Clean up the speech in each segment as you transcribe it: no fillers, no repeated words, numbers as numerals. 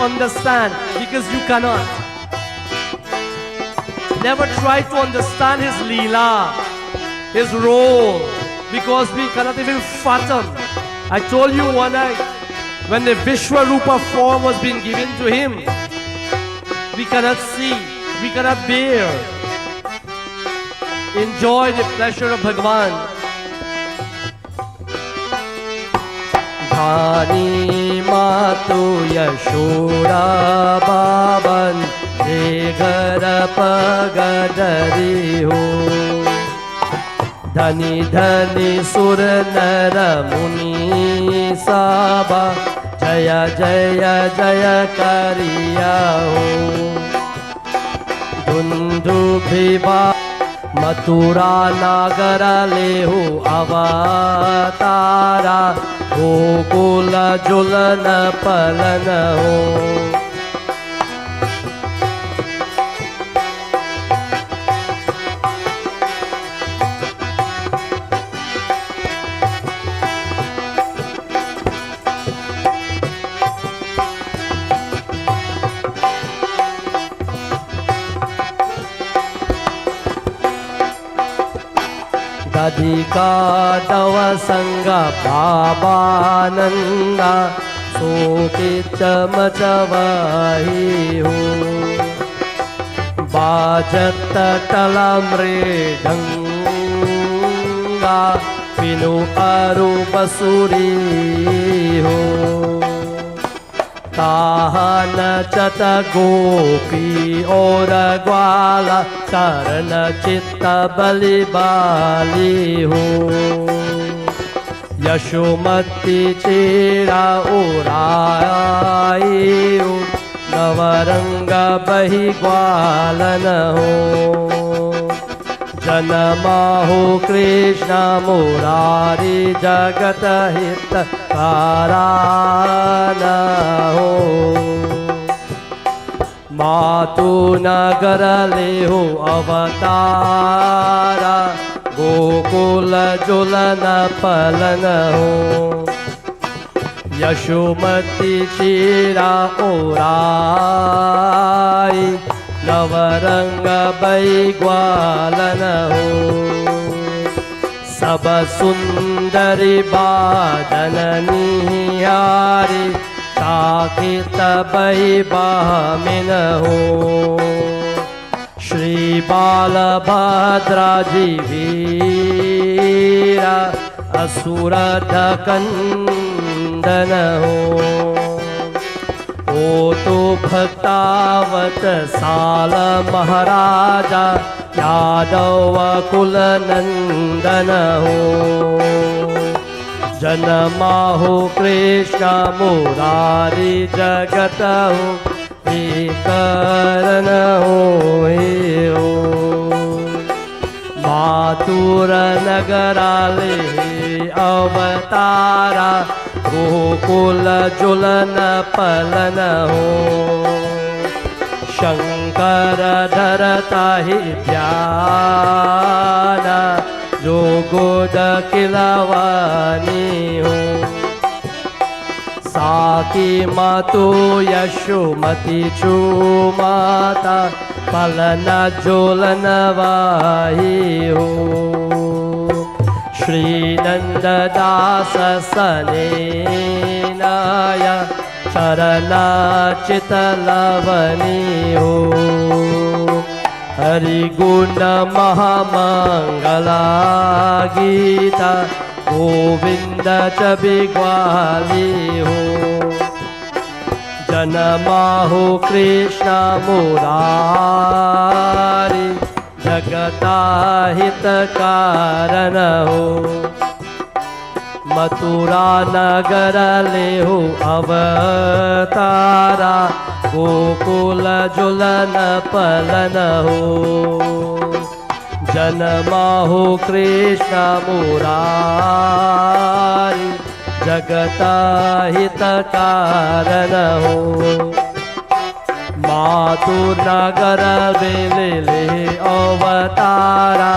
understand, because you cannot. Never try to understand his leela, his role, because we cannot even fathom. I told you one night, when the Vishwarupa form was being given to him, we cannot see, we cannot bear. Enjoy the pleasure of Bhagavan. Dhani Matu Yashoda Baban Deghara Pagadari Ho Dhani Dhani Sur Nara Muni Saba Jaya Jaya Jaya Kariya Ho Dundu Bhiba Mathura Nagara Lehu Avatara Gokula Julana Palana Ho Adhika Dava Sangha Bhavananda Sokicha Machavahi Ho Bhajata Talamre Danga Pinu Arupasuri Ho Tahana Chata Gopi Ora Gwala Karana Chitta Bali Bali Ho Yashomati Chira Urai Ho Navaranga Bahi Gwalana Ho Janamaho Krishna Murari Jagata Hita Karana Ho Matu Nagara Leho Avatara Gokula Julana Palana Ho Yashomati Chira Orai Navaranga Baigwalana Ho Saba Sundari Badananihari Takita Baibhamina Ho Shri Balabhadra Jivira Asura Dakandana Ho Oto Bhaktavat Sala Maharaja Yadava Kulanandana Ho Janamaho Krishna Murari Jagata Ho Vikarana Ho Mathura Nagarale Avatara Gokula Julana Palana Ho Shankara Dharata Hidyana Yogoda Kilavani Ho Saki Matu Yashomati Chumata Palana Jolana Vahi Ho Shri Nanda Dasa Sanenaya Charana Chitalavani Ho Hari Guna Mahamangala Gita Govinda Chabigwali Ho Janamaho Krishna Murari Jagata Hitakarana Ho Mathura Nagara Leho Avatara Gokula Julana Palana Ho Janamaho Krishna Murari Jagata Hitakarana Ho Mathur Nagara Velele Avatara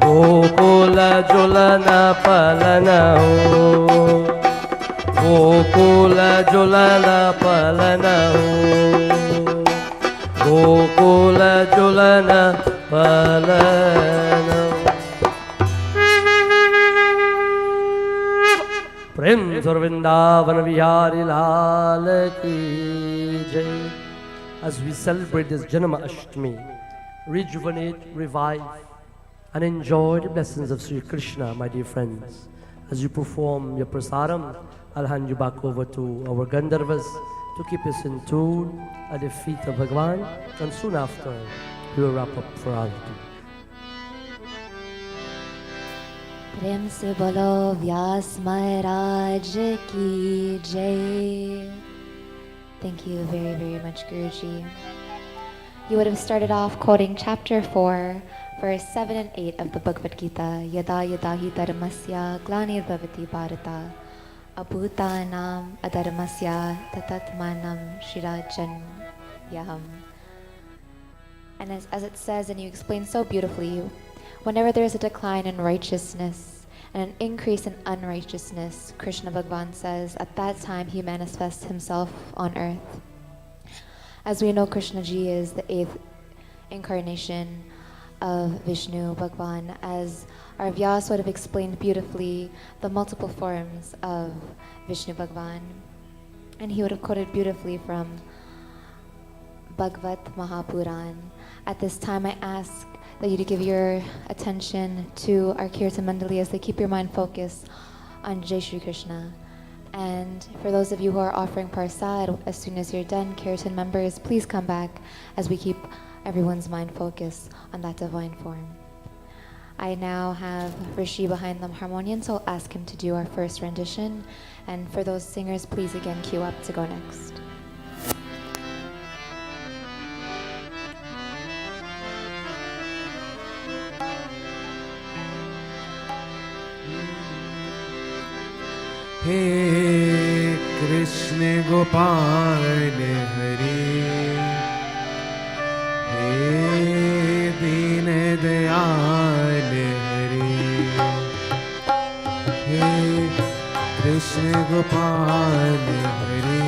Gokula Julana Palana Ho Gokul जुलन पलन हो, गोकुल जुलन पलन। प्रेम और वृंदावन बिहारी लाल की जय। As we celebrate this Janmashtmi, rejuvenate, revive, and enjoy the blessings of Sri Krishna, my dear friends. As you perform your prasadam, I'll hand you back over to our Gandharvas to keep us in tune at the feet of Bhagwan, and soon after, we will wrap up for Arati. प्रेम से बोलो व्यास महाराज की जय. Thank you very, very much, Guruji. You would have started off quoting chapter 4, verse 7 and 8 of the Bhagavad Gita. Yada yada hi dharmasya glanir bhavati bharata abhutanam adharmasya tatatmanam shirajan yaham. And as it says, and you explain so beautifully, whenever there is a decline in righteousness and an increase in unrighteousness, Krishna Bhagavan says, at that time he manifests himself on earth. As we know, Krishna Ji is the 8th incarnation of Vishnu Bhagavan. As our Vyas would have explained beautifully the multiple forms of Vishnu Bhagavan. And he would have quoted beautifully from Bhagavat Mahapuran. At this time I ask that you to give your attention to our Kirtan Mandali as they keep your mind focused on Jai Shri Krishna. And for those of you who are offering Parsad, as soon as you're done, Kirtan members, please come back as we keep everyone's mind focused on that divine form. I now have Rishi behind the harmonium, so I'll ask him to do our first rendition. And for those singers, please again queue up to go next. हे कृष्ण गोपाल हरे, हे दीन दयाल हरे, हे कृष्ण गोपाल हरे,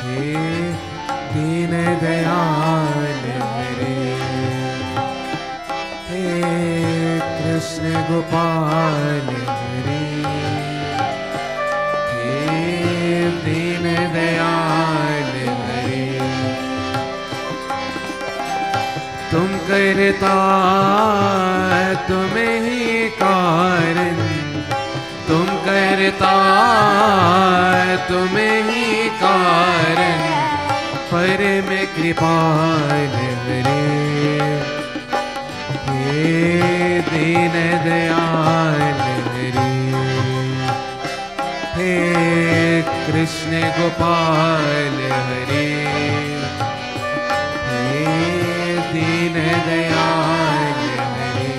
हे दीन दयाल हरे, हे कृष्ण गोपाल हरे, दीन दयाल हरे। तुम करता तुम्हें ही कारण, तुम करता तुम्हें ही कारण, परम कृपाल हरे, हे दीन दयाल हरे, हे कृष्ण गोपाल हरे, हे दीन दयाल हरे।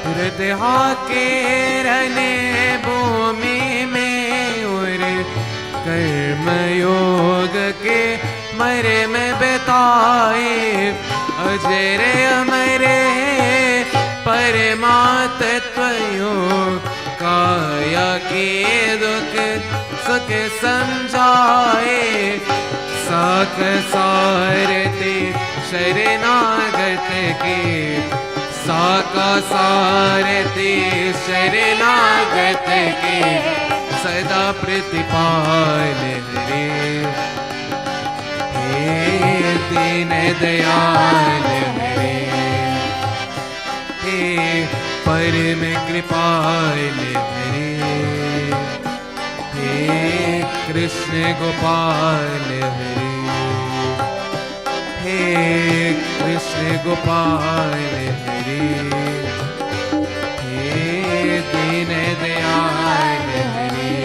हृदय के रहने भूमि में और कर्म योग के मरे में बिताए, अजर अमरे परमात्म काया के दुख सुख समझाए, साक सारते शरणागत के, साका सारते शरणागत के, सदा प्रतिपाल हरे, हे दीन दयाल हरे, हे परम कृपाल हरे, हे कृष्ण गोपाल हरे, हे कृष्ण गोपाल हरे, हे दीन दयाल हरे।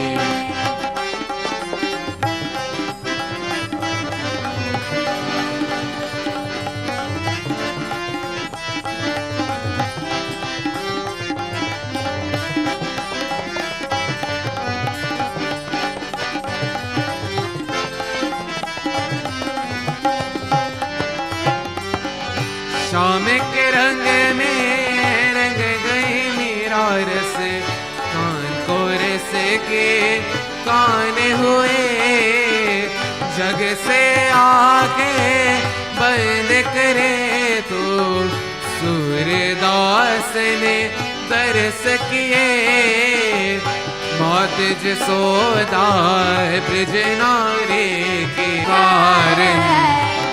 के रंग में रंग गई मेरा रस, कान को रस के कान हुए, जग से आके बंद करे तो सूर्यदास ने दर्श किए, मौत जसोदा ब्रज नारी के कारण,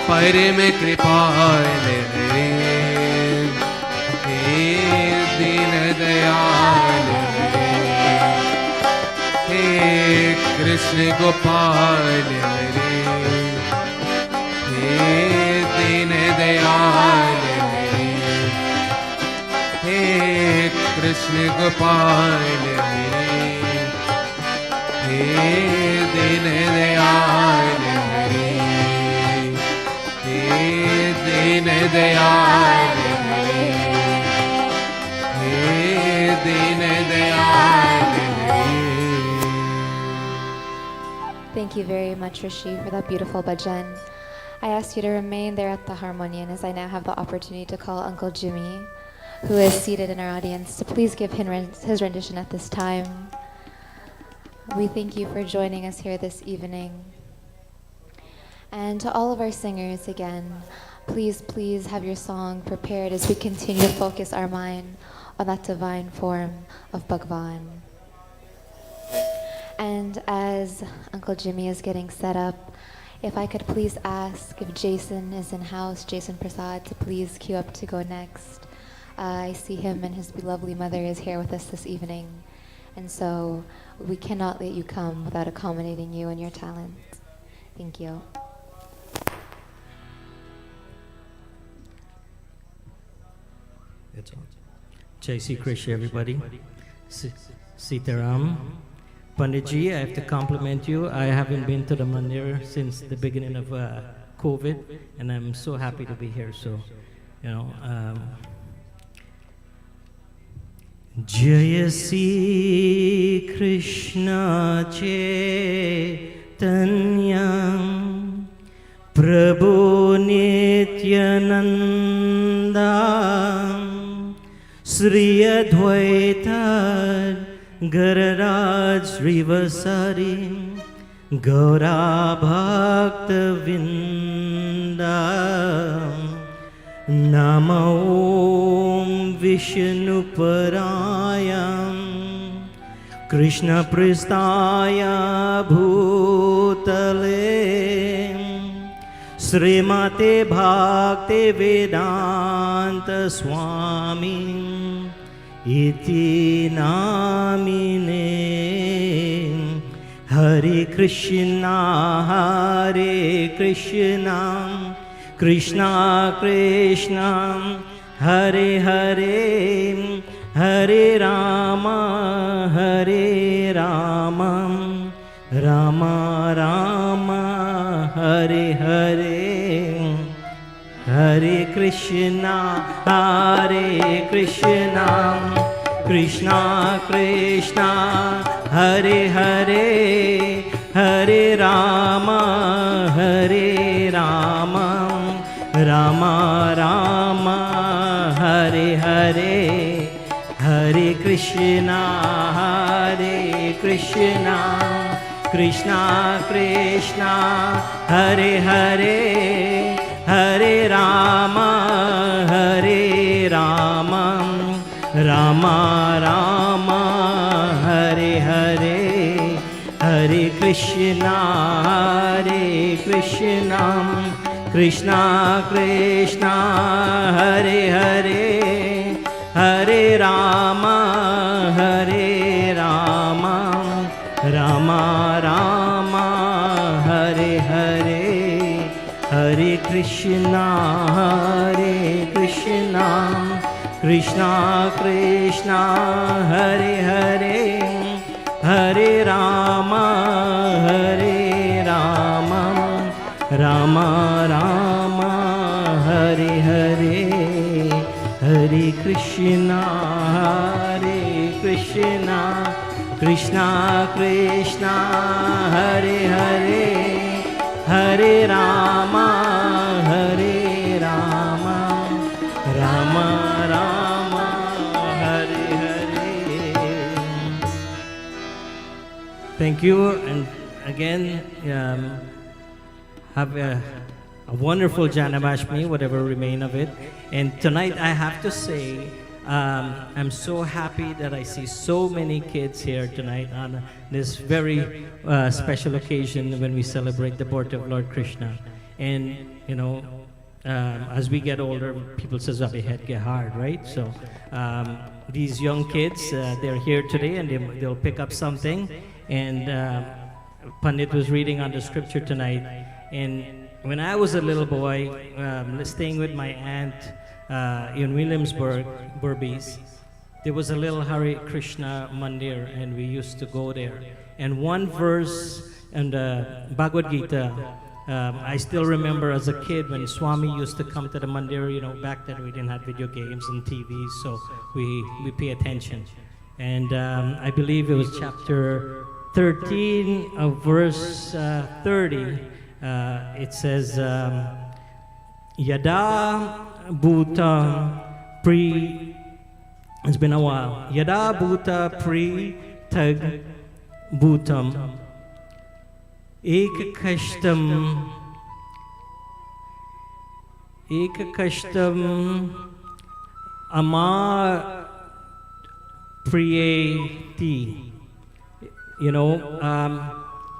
परम कृपाल हरे, हे दीन दयाल हरे, हे कृष्ण गोपाल हरे, हे दीन दयाल हरे, हे कृष्ण गोपाल हरे, हे दीन दयाल हरे, हे दीन दयाल हरे, हे दीन दयाल हरे। Thank you very much, Rishi, for that beautiful bhajan. I ask you to remain there at the harmonium as I now have the opportunity to call Uncle Jimmy, who is seated in our audience, to please give him his rendition at this time. We thank you for joining us here this evening. And to all of our singers again, please have your song prepared as we continue to focus our mind on that divine form of Bhagavan. And as Uncle Jimmy is getting set up, if I could please ask if Jason is in house, Jason Prasad, to please queue up to go next. I see him and his lovely mother is here with us this evening. And so we cannot let you come without accommodating you and your talent. Thank you. It's on. Jai Sri Krishna, everybody. Sitaram. Panditji, I have to compliment you. I haven't been to the mandir since the beginning of COVID, and I'm so happy to be here. So, you know, Jaya Sri Krishna Chaitanya Prabhu Nityananda Sri Advaita Gariraj Srivasari Gaura Bhakta Vinda Namo Om Vishnu Parayam Krishna Pristaya Bhutale Srimate Bhakti Vedanta Swami Iti namine Hare Krishna Krishna Krishna Hare Hare Hare Rama Rama Rama Hare Hare Hare Krishna Krishna Krishna Hare Hare Hare Rama Rama Rama Hare Hare Hare Krishna Krishna Krishna Hare Hare Hare Rama Rama Rama Hare Hare Hare Krishna Krishna Krishna Hare Hare Hare Rama Rama Rama Hare Hare Hare Krishna Krishna Krishna Hare Hare Hare Rama Rama Rama Hare Hare Hare Krishna Krishna Krishna Hare Hare Hare Rama Rama Rama Hare Hare. Thank you, and again, have a wonderful Janmashtmi, whatever remain of it. And tonight, I have to say, I'm so happy that I see so many kids here tonight on this very special occasion when we celebrate the birth of Lord Krishna. And you know, as we get older, people say, "Abhi head get hard," right? So these young kids, they're here today, and they'll pick up something. And Pandit was reading on the scripture tonight, and when I was a little boy, staying with my aunt in Williamsburg, Burbies, there was a little Hare Krishna mandir, and we used to go there. And one verse in the Bhagavad Gita, I still remember as a kid when Swami used to come to the mandir. You know, back then we didn't have video games and TVs, so we pay attention. And I believe it was chapter 13 of verse 30. It says, Yada Bhuta Pri, it's been a while. Yada Bhuta Pri Tag Bhutam Ekakashtam Ama Priyati. You know,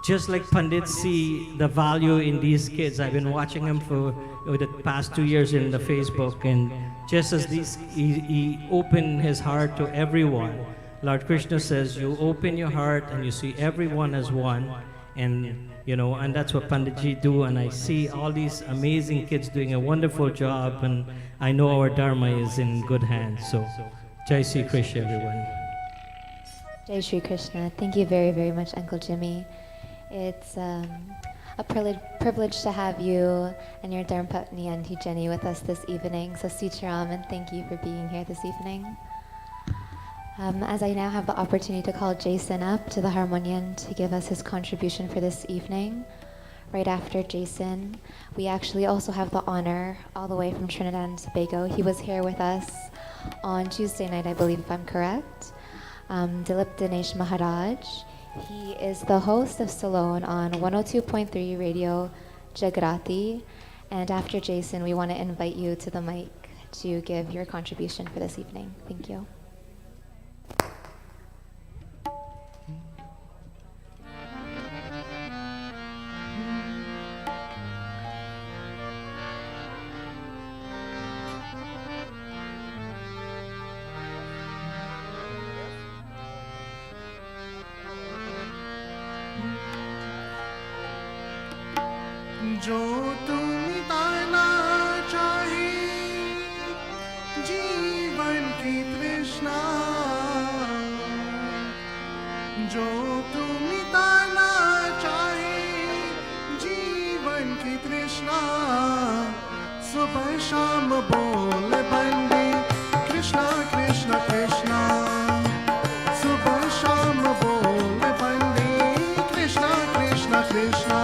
just like Pandit see the value in these kids. I've been watching them for the past 2 years in the Facebook, and just as he opened his heart to everyone. Lord Krishna says, you open your heart and you see everyone as one, and you know, and that's what Panditji do. And I see all these amazing kids doing a wonderful job, and I know our Dharma is in good hands. So, Jai Sri Krishna, everyone. Jai Shri Krishna. Thank you very, very much, Uncle Jimmy. It's a privilege to have you and your Dharmapatni Auntie Jenny with us this evening. So Sitaram, and thank you for being here this evening. As I now have the opportunity to call Jason up to the harmonium to give us his contribution for this evening. Right after Jason, we actually also have the honor, all the way from Trinidad and Tobago. He was here with us on Tuesday night, I believe, if I'm correct. Dilip Dinesh Maharaj. He is the host of Salon on 102.3 Radio Jagrati. And after Jason, we want to invite you to the mic to give your contribution for this evening. Thank you. जो तुम मिटाना चाहे जीवन की तृष्णा, जो तुम मिटाना चाहे जीवन की तृष्णा, सुबह शाम बोल बंदे कृष्णा कृष्णा कृष्णा, सुबह शाम बोल बंदे कृष्णा कृष्णा कृष्णा,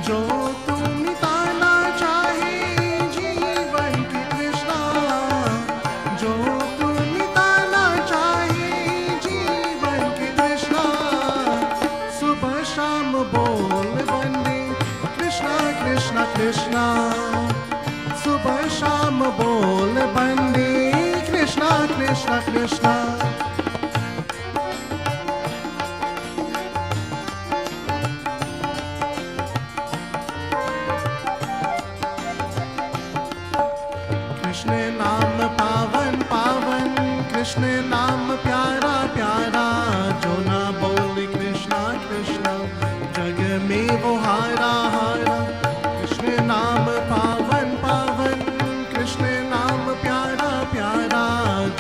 जो तुम मिटाना चाहे जीवन की तृष्णा, जो तुम मिटाना चाहे जीवन की तृष्णा, सुबह शाम बोल बंदे कृष्णा कृष्णा कृष्णा, सुबह शाम बोल बंदे कृष्णा कृष्णा कृष्णा। कृष्ण नाम पावन पावन, कृष्ण नाम प्यारा प्यारा, जो ना बोले कृष्णा कृष्णा जग में वो हारा हारा। कृष्ण नाम पावन पावन, कृष्ण नाम प्यारा प्यारा,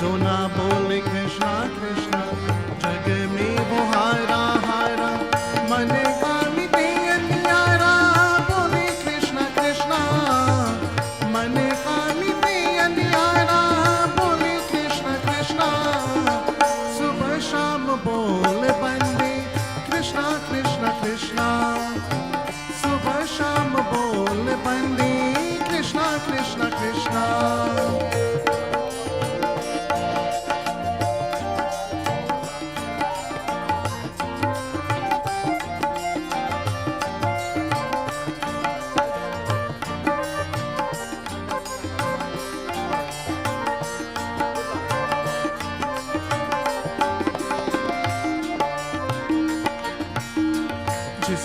जो ना बोले कृष्णा कृष्णा जग में वो हारा हारा। मन का मिटे अन्यारा बोले कृष्णा कृष्णा, मन का मिटे अन्यारा बोले कृष्णा कृष्णा,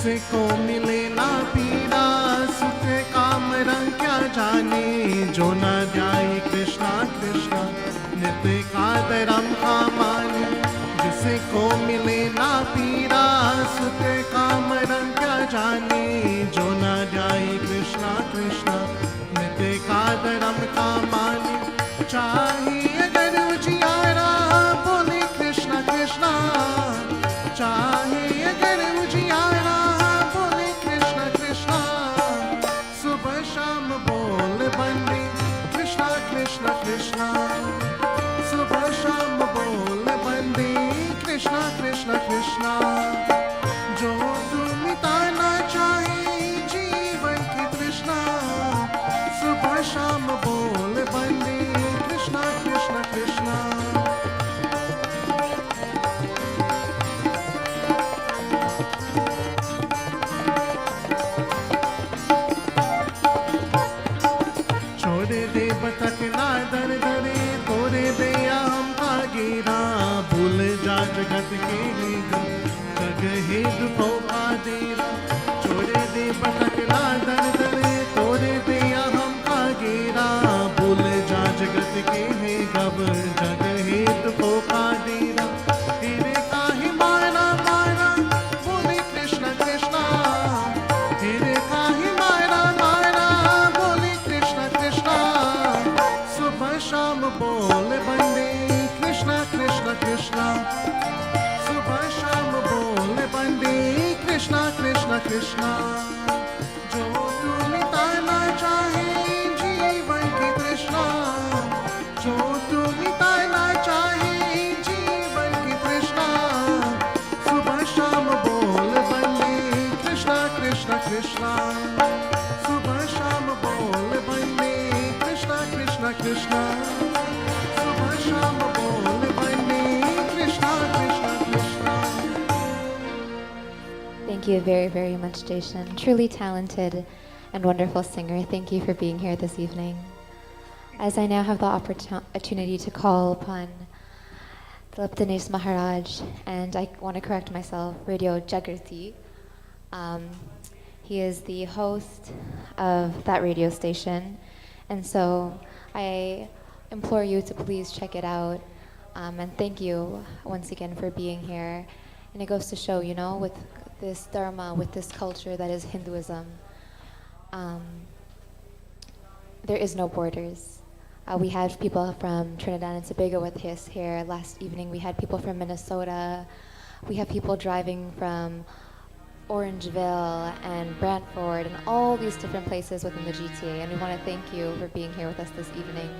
जिसको मिले ना पीड़ा सुख काम रंग क्या जाने जो न ध्याए कृष्णा कृष्णा नित्य कादरम का माने जिसको मिले ना पीड़ा सुख काम रंग क्या जाने जो न ध्याए कृष्णा कृष्णा नित्य कादरम का माने चाहे अगर उजियारा बोले कृष्णा कृष्णा चाहे अगर उजियारा बोले कृष्णा कृष्णा सुबह शाम बोल बंदे कृष्णा कृष्णा कृष्णा सुबह शाम बोल बंदे कृष्णा कृष्णा कृष्णा जो तू मिटाना चाहे जीवन की तृष्णा सुबह शाम बोल बंदे कृष्णा कृष्णा कृष्णा छोड़े दे बतक ना दर दरे तोरे दे या हम गिरा भूल जा जगत के निगम जग हे दुखों का देरा छोड़े दे बतक ना दर दरे तोरे दे या हम गिरा भूल जा जगत के है गब जग हे दुखों का देरा तेरे का ही मारा मारा बोले कृष्णा कृष्णा तेरे का ही मारा मारा बोले कृष्णा कृष्णा सुबह शाम बोल बंदे कृष्णा कृष्णा कृष्णा सुबह शाम बोल बंदे कृष्णा कृष्णा कृष्णा जो तू मिटाना चाहे जीवन की तृष्णा जो तू मिटाना चाहे जीवन की तृष्णा सुबह शाम बोल बंदे कृष्णा कृष्णा कृष्णा सुबह शाम बोल बंदे कृष्णा कृष्णा कृष्णा सुबह शाम बोल बंदे Krishna Krishna Krishna Thank you very, very much, Jason. Truly talented and wonderful singer. Thank you for being here this evening. As I now have the opportunity to call upon Philip Dinesh Maharaj, and I want to correct myself, Radio Jagrati. He is the host of that radio station, and so I implore you to please check it out. And thank you once again for being here. And it goes to show, you know, with this dharma, with this culture that is Hinduism, there is no borders. We had people from Trinidad and Tobago with us here last evening. We had people from Minnesota. We have people driving from Orangeville and Brantford and all these different places within the GTA. And we want to thank you for being here with us this evening.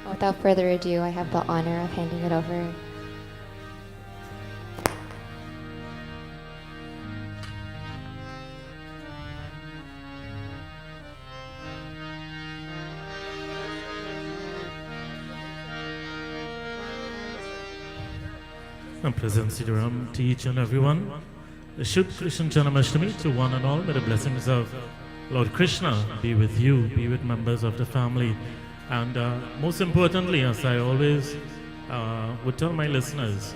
And without further ado, I have the honor of handing it over. And present Siddharam to each and everyone. Should Krishna Janmashtmi to one and all. May the blessings of Lord Krishna be with you, be with members of the family. And most importantly, as I always would tell my listeners,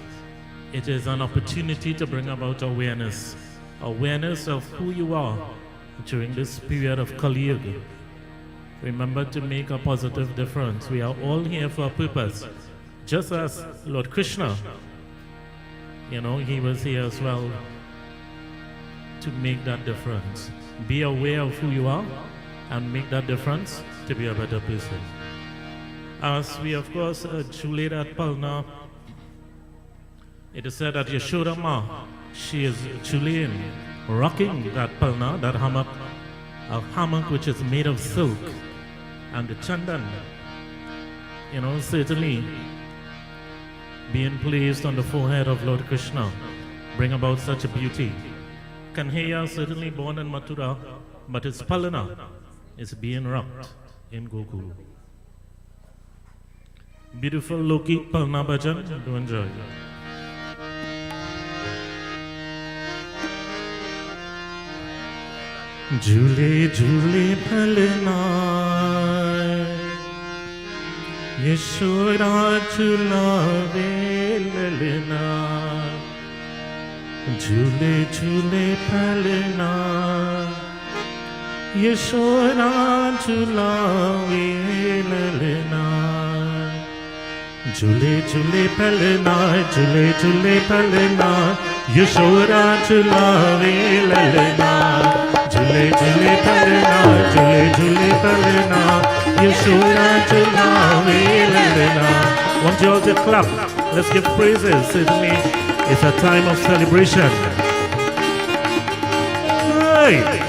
it is an opportunity to bring about awareness of who you are during this period of Kali Yuga. Remember to make a positive difference. We are all here for a purpose. Just as Lord Krishna, he was here as well to make that difference. Be aware of who you are and make that difference to be a better person. As we, of course, jubilate at Palna, it is said that Yashoda Ma, she is jubilating, rocking that Palna, that hammock, a hammock which is made of silk, and the chandan, certainly being placed on the forehead of Lord Krishna, bring about such a beauty. Kanhaiya certainly born in Mathura, but his Palana is being rocked in Gokul. Beautiful Lokik Palna Bhajan, do enjoy. Jule Jule Palna Yashoda chulave lalna झूले झूले पलना यशोदा झुलावे ललना झूले झूले पलना झूले झूले पलना यशोदा झुलावे ललना झूले झूले पलना झूले झूले पलना यशोदा झुलावे ललना. Want you all to clap. Let's give praises. Say to me, it's a time of celebration.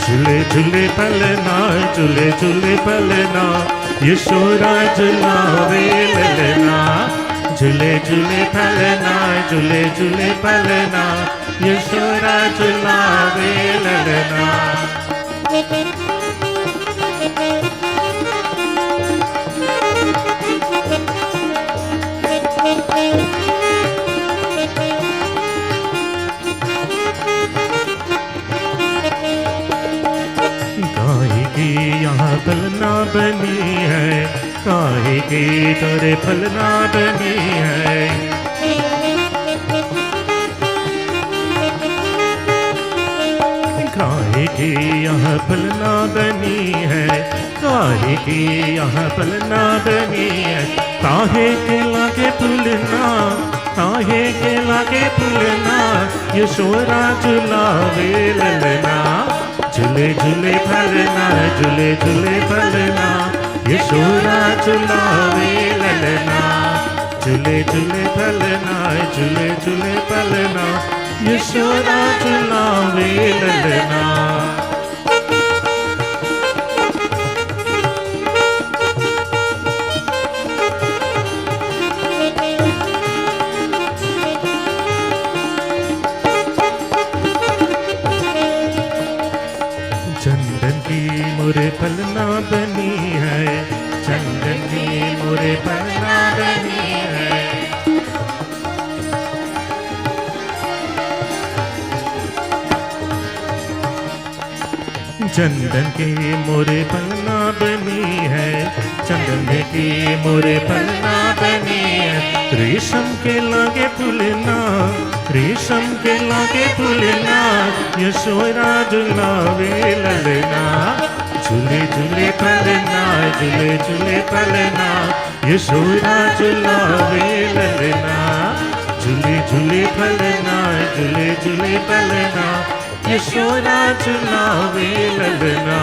झूले झूले पलना झूले झूले पलना यशोदा झुलावे ललना झूले झूले पलना झूले झूले पलना यशोदा झुलावे ललना. काहे की यहाँ फलना बनी है काहे की तोरे फलना बनी है. काहे की यहाँ फलना बनी है काहे की यहाँ फलना बनी है. काहे के लागे फुलना काहे के लागे फुलना यशोदा झुलावे ललना झूले झूले पलना झूले झूले पलना यशोदा झुलावे ललना झूले झूले पलना झूले झूले पलना यशोदा झुलावे ललना. चंदन की मोरे पलना बनी है चंदन की मोरे पलना बनी है. चंदन की मोरे पलना बनी है चंदन की मोरे पलना बनी है. रेशम के लागे फुलना रेशम के लागे फुलना यशोदा झुलावे ललना झूले झूले पलना झूले झूले पलना यशोदा झुलावे ललना झूले झूले पलना झूले झूले पलना यशोदा झुलावे ललना.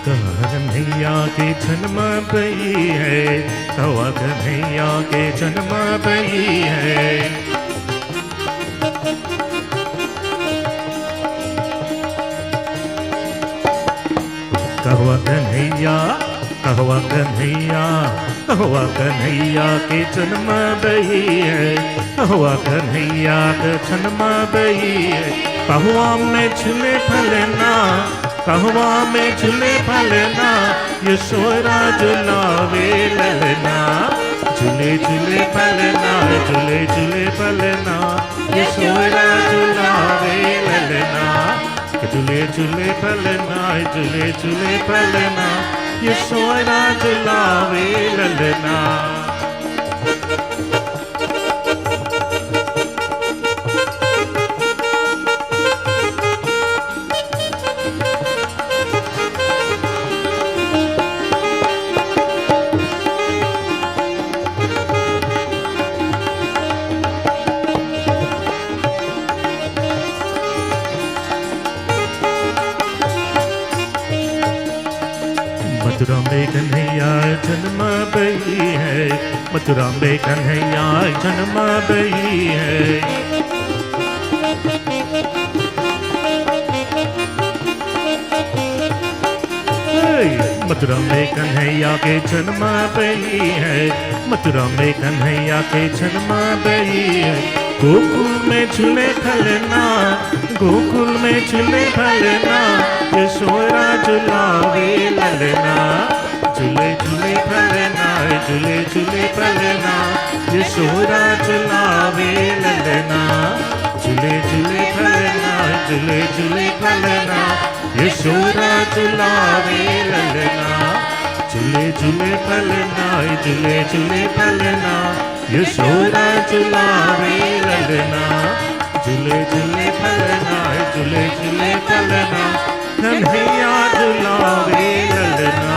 कन्हैया के जन्म बही है कवा कन्हैया के जन्म बही है. कहवा कन्हैया कहवा कन्हैया कहवा कन्हैया के जन्म बही है कहवा कन्हैया के जन्म बही है. कहवा में झूले फलना कहवा में झूले फलना यशोदा झुलावे ललना झूले झूले फलना झूले झूले फलना यशोदा झुलावे ललना झूले झूले फलना झूले झूले फलना यशोदा झुलावे ललना. मथुरा में कन्हैया जन्म बही है मथुरा में कन्हैया जन्म बही है. मथुरा में कन्हैया के जन्म बही है मथुरा में कन्हैया के जन्म बही है. गोकुल में झूले फलना गोकुल में झूले फलना यशोदा झुलावे ललना झूले झूले पलना झूले झूले पलना यशोदा झुलावे ललना झूले झूले पलना झूले झूले पलना यशोदा झुलावे ललना झूले झूले पलना झूले झूले पलना यशोदा झुलावे ललना झूले झूले पलना झूले झूले पलना कन्हैया झुलावे ललना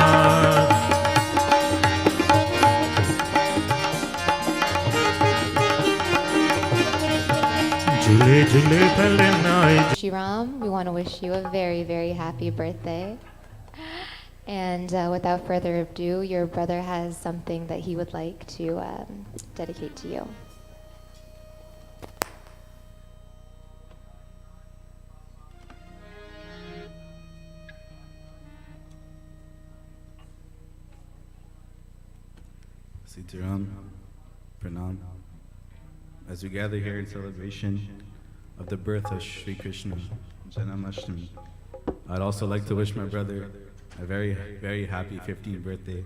झूले झूले पलना Shiram, we want to wish you a very, very happy birthday. And without further ado, your brother has something that he would like to dedicate to you. Sitaram, Pranam. As we gather here in celebration of the birth of Sri Krishna Janmashtmi, I'd also like to wish my brother a very, very happy 15th birthday,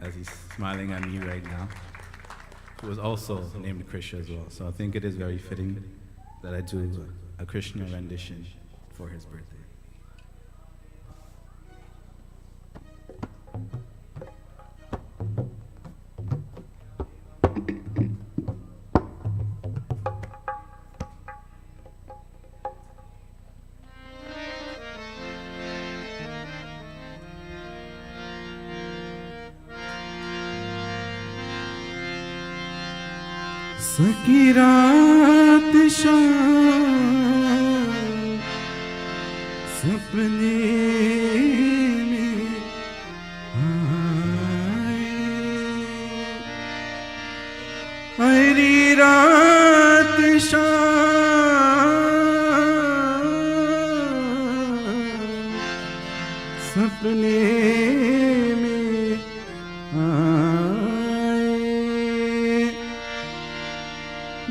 as he's smiling at me right now, who was also named Krishna as well. So I think it is very fitting that I do a Krishna rendition for his birthday. सकी रात शाम सपने में आए हरी रात शाम सपने में आए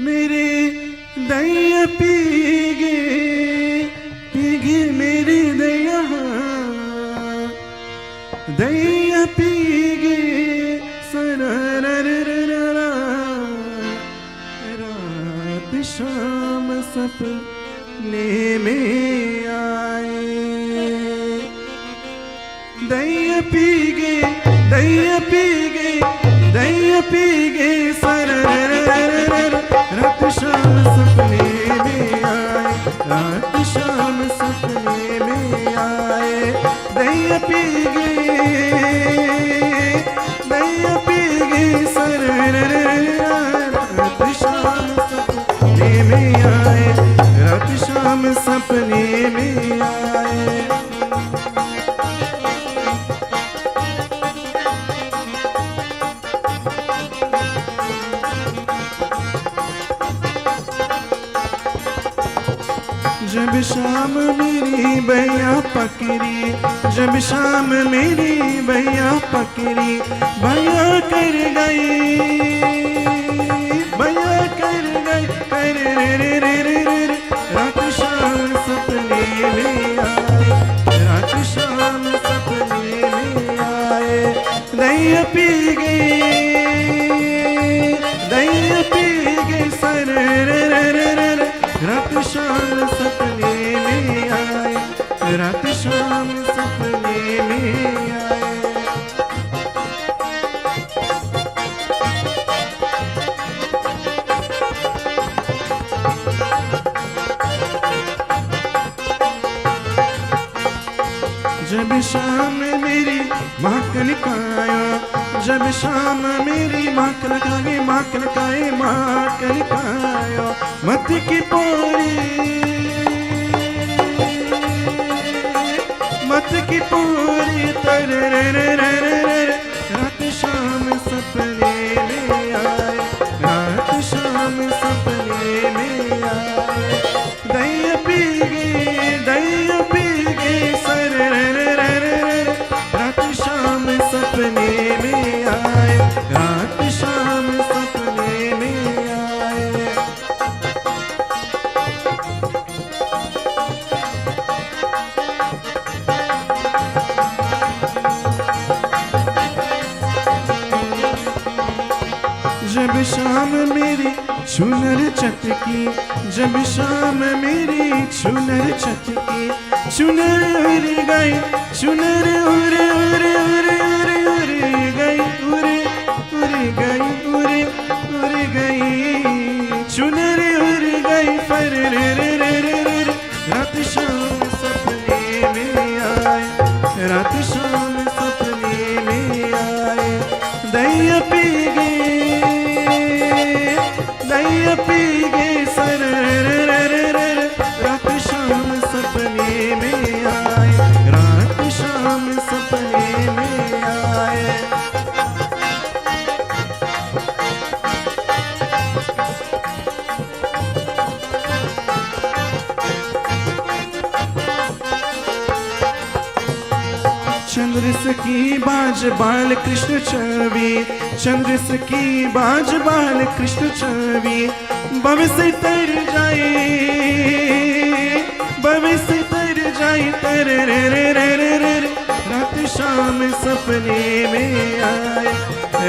मेरे दैया पीगे मेरे दैया पीगे सररररररा रात शाम सपने में आए दैया पीगे सररररररा रात शाम सपने में आए रात शाम सपने में आए दैया पीगे सररररररा रात शाम सपने में आए रात शाम सपने में आए जब शाम मेरी भैया पकड़ी जब शाम मेरी भैया पकड़ी भैया कर गई कर रे रात शाम सपने में आए रात शाम सपने में आए दैया पीगे सर रात शाम सपने में आए रात शाम सपने में आए जब शाम मेरी माखन खाया जब शाम मेरी माखन खाया मत की पूरी तर रात शाम सपने में आए रात शाम सपने में आए दैया पीगे सर रात शाम सपने में आए रात शाम सपने में आए जब शाम मेरी चुनर चटकी, जब शाम मेरी चुनर चटकी, चुनर उड़ गई, चुनर उड़ उड़ उड़ उड़ उड़ गई, उड़ गई, उड़ गई, चुनर उड़ गई, फर रात शाम सपने में आए, रात शाम सपने में आए, दैया पी गए सर, रात शाम सपने में आए, रात शाम सपने में आए। चंद्रस की बाज बाल कृष्ण छवि, चंद्रस की बाज बाल कृष्ण छवि, बव से तर जाए, बव से तर जाए, तर रात शाम सपने में आए,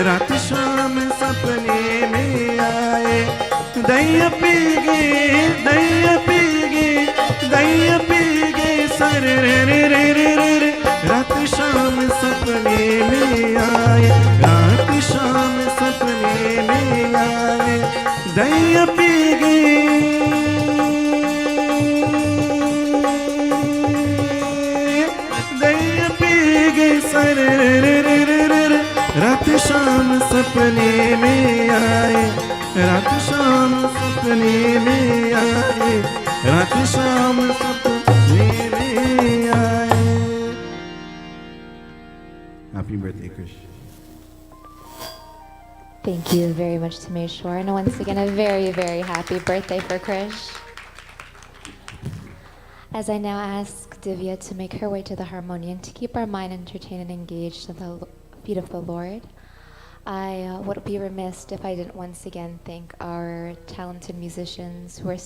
रात शाम सपने में आए, दैया पी गए, दैया पी गए, दैया पी गए सर, रात शाम सपने में आए, रात शाम सपने में आए, दैया पी गए, दैया पी गए सर, रात शाम सपने में आए, रात शाम सपने में आए, रात शाम सपने में आए। Happy birthday, Krish. Thank you very much, Tameshwar. And once again, a very, very happy birthday for Krish. As I now ask Divya to make her way to the harmonium to keep our mind entertained and engaged to the feet of the Lord, I would be remiss if I didn't once again thank our talented musicians who are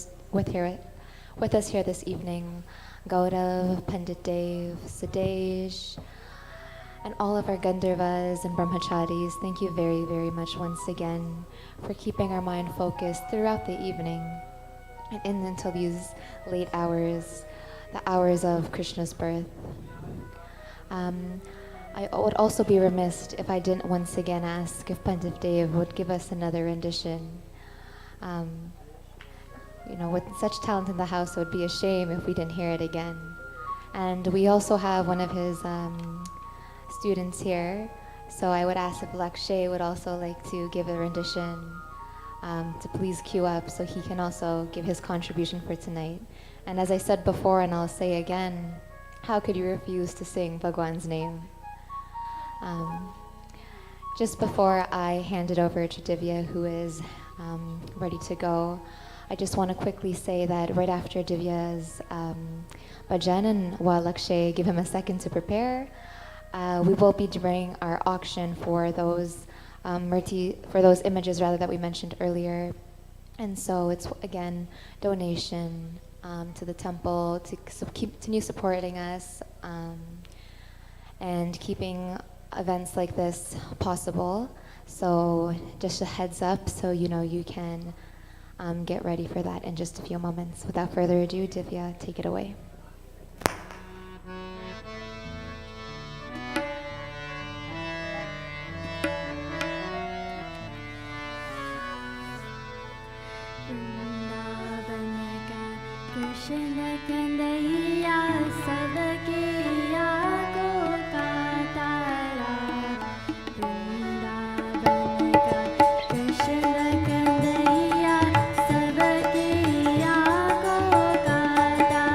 with us here this evening, Gaurav, Pandit Dev, Sadej, and all of our Gandharvas and Brahmacharis. Thank you very, very much once again for keeping our mind focused throughout the evening and in until these late hours, the hours of Krishna's birth. I would also be remiss if I didn't once again ask if Pandit Dev would give us another rendition. With such talent in the house, it would be a shame if we didn't hear it again. And we also have one of his students here, so I would ask if Lakshay would also like to give a rendition to please queue up so he can also give his contribution for tonight. And as I said before, and I'll say again, how could you refuse to sing Bhagwan's name? Just before I hand it over to Divya, who is ready to go, I just want to quickly say that right after Divya's bhajan, and while Lakshay give him a second to prepare, we will be doing our auction for those images that we mentioned earlier. And so it's again donation to the temple to continue supporting us and keeping events like this possible. So just a heads up, so you can get ready for that in just a few moments. Without further ado, Divya, take it away. Krishna Kanhaiya सबके यादों का तारा, वृंदावन का कृष्ण कन्हैया सबके यादों का तारा,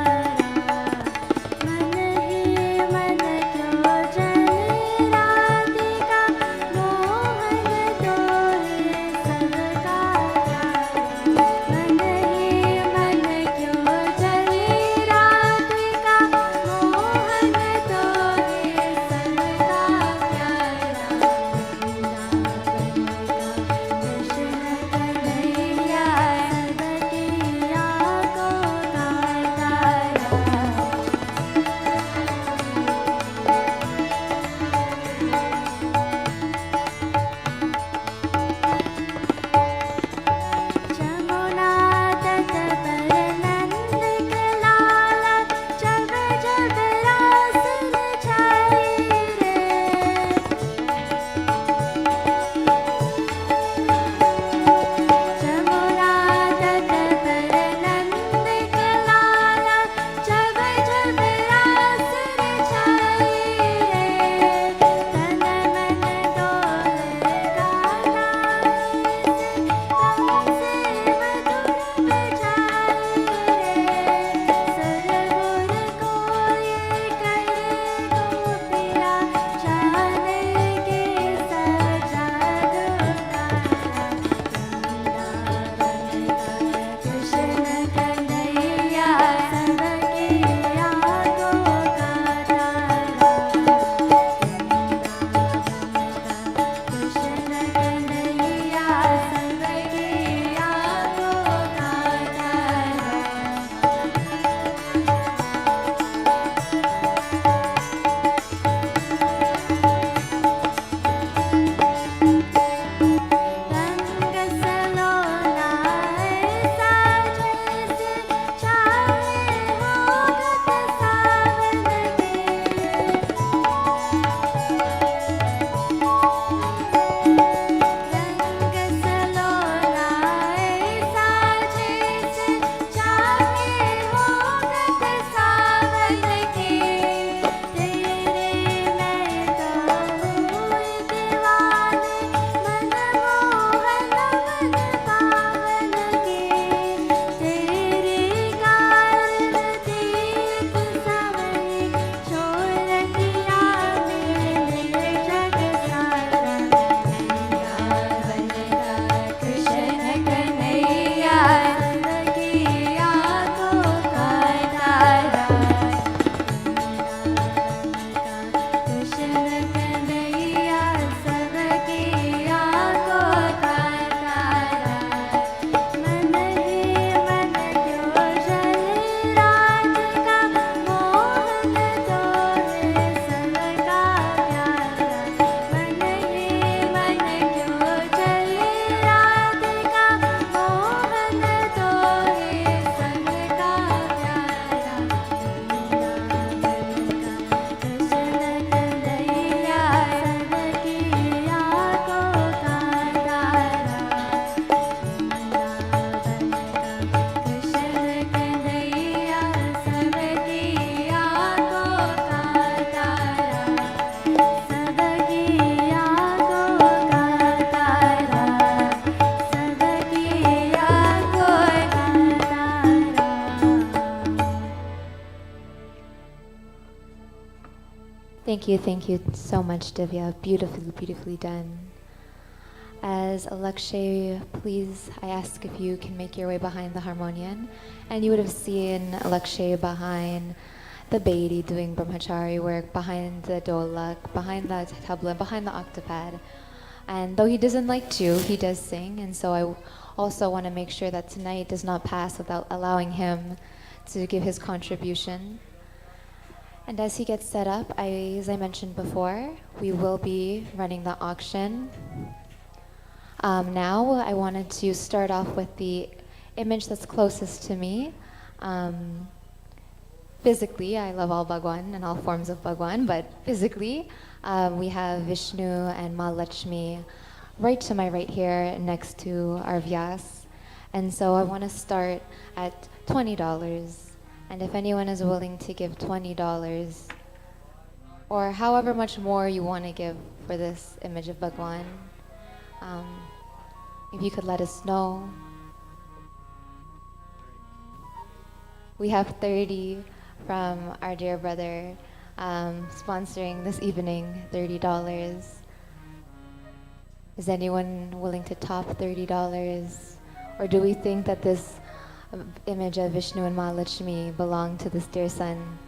Thank you so much, Divya. Beautifully, beautifully done. As Alakshay, please, I ask if you can make your way behind the harmonium. And you would have seen Alakshay behind the Beatty doing brahmachari work, behind the dolak, behind the tabla, behind the octopad. And though he doesn't like to, he does sing. And so I also want to make sure that tonight does not pass without allowing him to give his contribution. And as he gets set up, as I mentioned before, we will be running the auction. Now, I wanted to start off with the image that's closest to me. Physically, I love all Bhagwan and all forms of Bhagwan, but physically, we have Vishnu and Ma Lakshmi right to my right here next to our Vyas. And so I want to start at $20. And if anyone is willing to give $20, or however much more you want to give for this image of Bhagwan, if you could let us know. We have 30 from our dear brother sponsoring this evening, $30. Is anyone willing to top $30? Or do we think that this image of Vishnu and Mahalakshmi belong to this dear son?